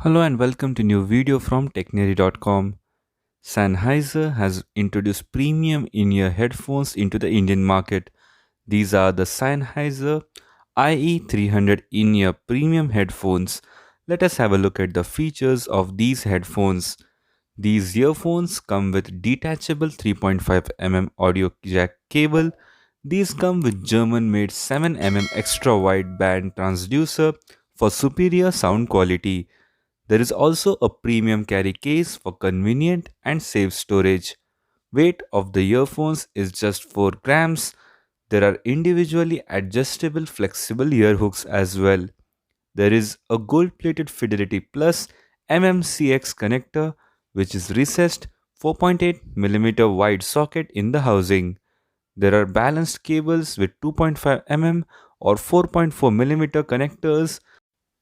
Hello and welcome to new video from Technary.com. Sennheiser has introduced premium in-ear headphones into the Indian market. These are the Sennheiser IE 300 in-ear premium headphones. Let us have a look at the features of these headphones. These earphones come with detachable 3.5 mm audio jack cable. These come with German-made 7 mm extra wide band transducer for superior sound quality. There is also a premium carry case for convenient and safe storage. Weight of the earphones is just 4 grams. There are individually adjustable flexible ear hooks as well. There is a gold-plated Fidelity Plus MMCX connector which is recessed 4.8 mm wide socket in the housing. There are balanced cables with 2.5 mm or 4.4 mm connectors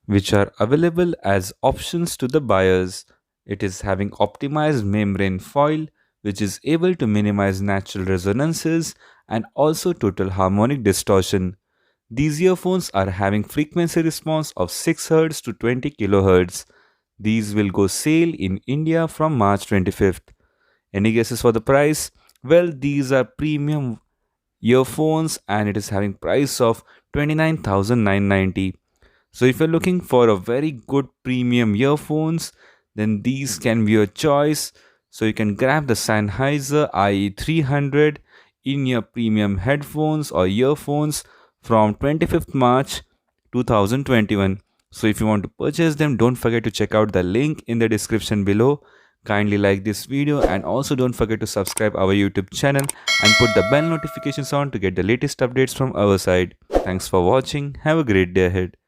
which are available as options to the buyers. It is having optimized membrane foil, which is able to minimize natural resonances and also total harmonic distortion. These earphones are having frequency response of 6 Hz to 20 kHz. These will go sale in India from March 25th. Any guesses for the price? Well, these are premium earphones and it is having price of 29,990. So if you're looking for a very good premium earphones, then these can be your choice. So you can grab the Sennheiser IE 300 in your premium headphones or earphones from 25th March 2021. So if you want to purchase them, don't forget to check out the link in the description below. Kindly like this video and also don't forget to subscribe our YouTube channel and put the bell notifications on to get the latest updates from our side. Thanks for watching. Have a great day ahead.